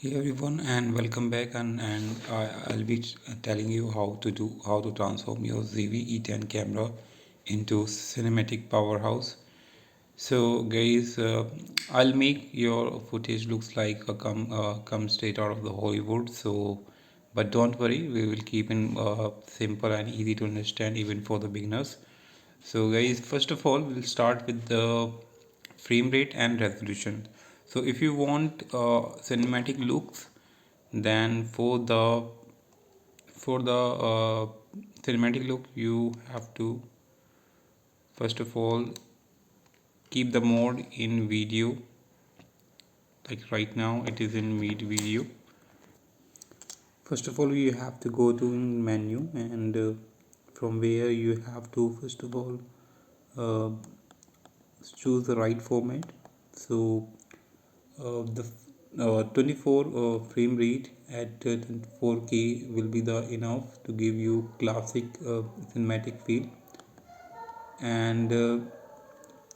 Hey everyone, and welcome back. I'll be telling you how to transform your ZV E10 camera into cinematic powerhouse. So guys, I'll make your footage looks like a come straight out of the Hollywood. But don't worry, we will keep it simple and easy to understand even for the beginners. So guys, first of all, we'll start with the frame rate and resolution. So if you want cinematic looks, then for the cinematic look, you have to first of all keep the mode in video. Like right now it is in mid video. First of all, you have to go to menu, and from where you have to first of all uh, choose the right format. So the 24 frame rate at 4K will be the enough to give you classic cinematic feel. And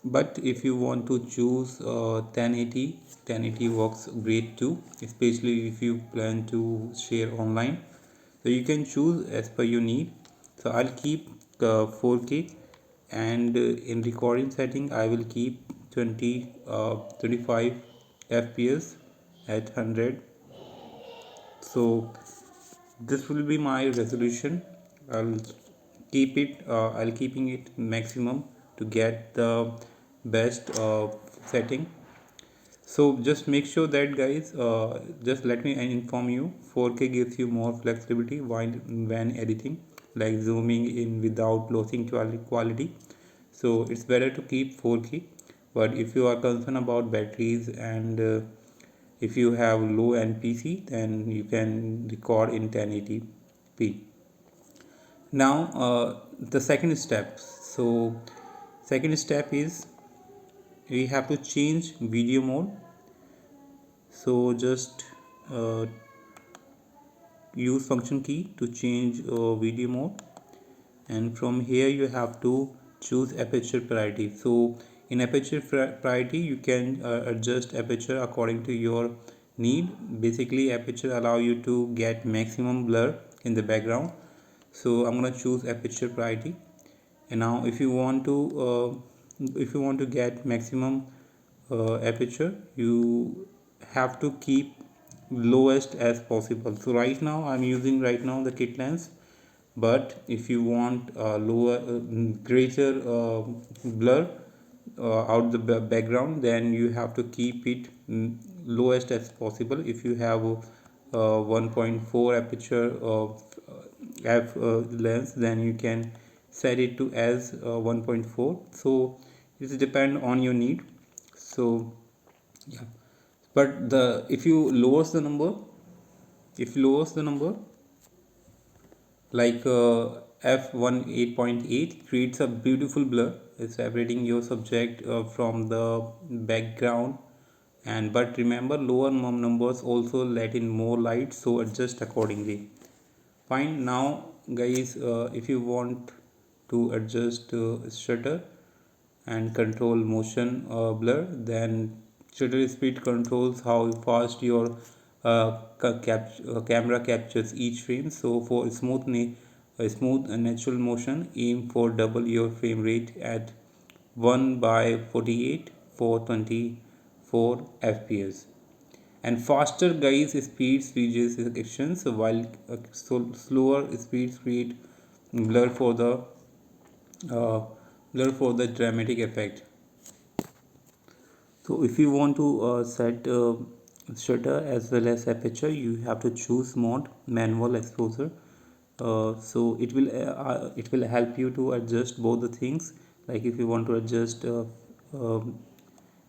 but if you want to choose 1080 works great too, especially if you plan to share online. So you can choose as per your need. So I'll keep 4K, and in recording setting I will keep 25 fps at 100. So this will be my resolution. I'll I'll keeping it maximum to get the best setting. So just make sure that guys, just let me inform you, 4K gives you more flexibility while when editing, like zooming in without losing quality. So it's better to keep 4K. But if you are concerned about batteries, and if you have low end PC, then you can record in 1080p. Now the second step. So second step is we have to change video mode. So just uh, use function key to change video mode, and from here you have to choose aperture priority. So in aperture priority you can adjust aperture according to your need. Basically aperture allow you to get maximum blur in the background. So I'm going to choose aperture priority. And now if you want to get maximum aperture, you have to keep lowest as possible. So right now I'm using right now the kit lens, but if you want lower greater blur out the background, then you have to keep it lowest as possible. If you have 1.4 aperture of f lens, then you can set it to as 1.4. So it depend on your need. So yeah, but the if you lowers the number, if you lowers the number like f1 8.8 creates a beautiful blur. It's separating your subject from the background. And but remember, lower numbers also let in more light, so adjust accordingly. Fine. Now guys, if you want to adjust shutter and control motion blur, then shutter speed controls how fast your camera captures each frame. So for smooth and natural motion, aim for double your frame rate at 1 by 48 for 24 fps. And faster guys speeds reduce actions, while slower speeds create blur for the uh, dramatic effect. So if you want to set shutter as well as aperture, you have to choose mode manual exposure. So it will help you to adjust both the things. Like if you want to adjust um,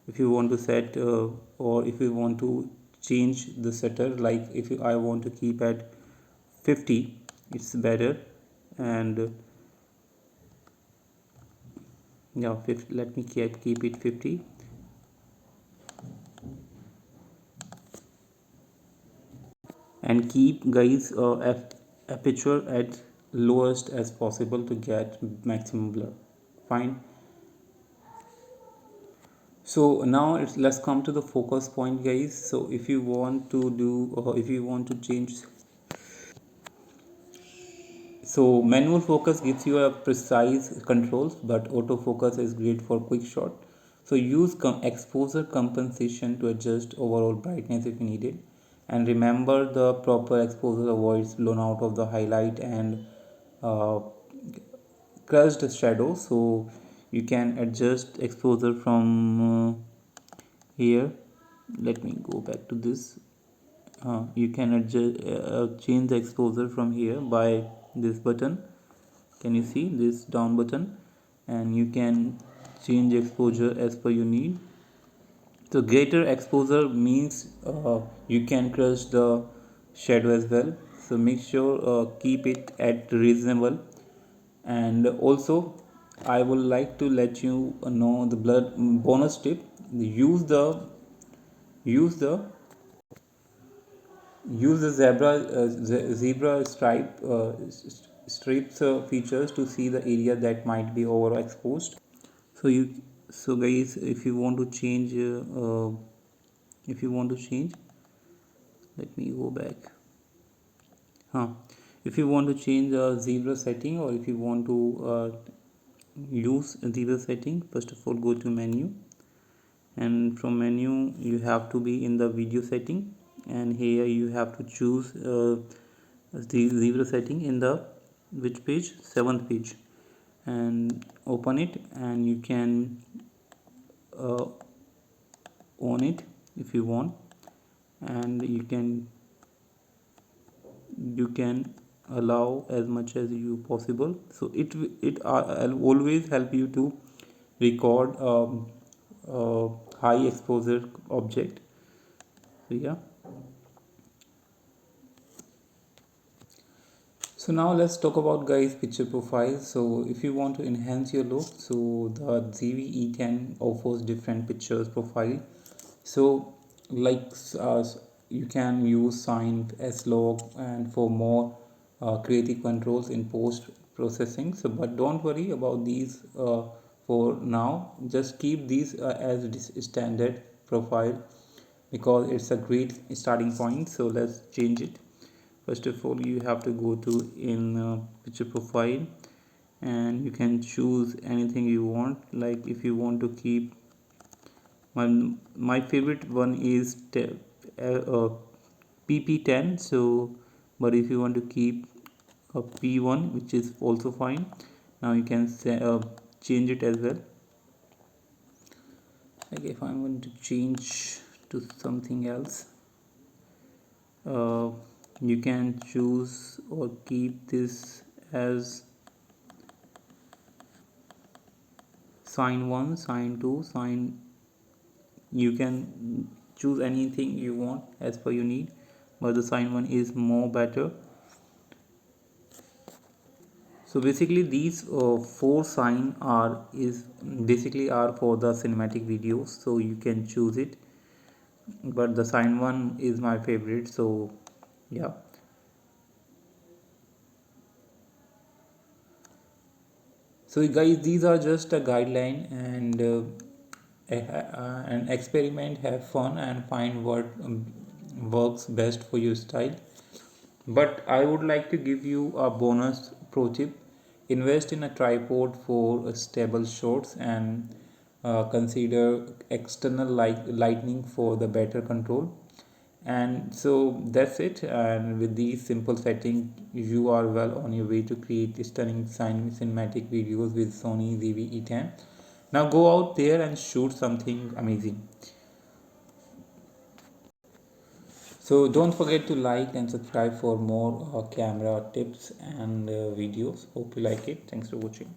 if you want to set or if you want to change the shutter, like if I want to keep at 50, it's better. And yeah, 50, let me keep it 50. And keep guys aperture at lowest as possible to get maximum blur. Fine. So now let's come to the focus point, guys. So if you want to do, or if you want to change, so manual focus gives you a precise controls, but autofocus is great for quick shot. So use exposure compensation to adjust overall brightness if needed, and remember the proper exposure avoids blown out of the highlight and uh, crushed shadow. So you can adjust exposure from here. Let me go back to this. You can adjust change the exposure from here by this button. Can you see this down button? And you can change exposure as per your need. So greater exposure means you can crush the shadow as well. So make sure keep it at reasonable. And also I would like to let you know the blood bonus tip. Use the use the zebra strips features to see the area that might be overexposed. So you so guys, if you want to change if you want to change let me go back. If you want to change the zebra setting, or if you want to use zebra setting, first of all go to menu, and from menu you have to be in the video setting, and here you have to choose the zebra setting in the which page, 7th page, and open it, and you can uh, on it if you want, and you can allow as much as you possible. So it always help you to record uh, high exposure object. So yeah. So now let's talk about, guys, picture profile. So if you want to enhance your look, so the ZV-E10 offers different pictures profile. So like you can use sign S-Log and for more creative controls in post processing. So but don't worry about these for now. Just keep these as standard profile, because it's a great starting point. So let's change it. First of all, you have to go to in picture profile, and you can choose anything you want. Like if you want to keep my favorite one is pp10. So but if you want to keep a p1, which is also fine, now you can say, change it as well. Like if I'm going to change to something else, uh, you can choose or keep this as sign 1, sign 2, sign. You can choose anything you want as per your need, but the sign 1 is more better. So basically these four sign are for the cinematic videos, so you can choose it, but the sign 1 is my favorite. So yeah. So guys, these are just a guideline, and an experiment, have fun, and find what works best for your style. But I would like to give you a bonus pro tip. Invest in a tripod for stable shots, and consider external lighting for the better control. And so that's it. And with these simple settings, you are well on your way to create stunning cinematic videos with Sony ZV-E10. Now go out there and shoot something amazing. So don't forget to like and subscribe for more camera tips and videos. Hope you like it. Thanks for watching.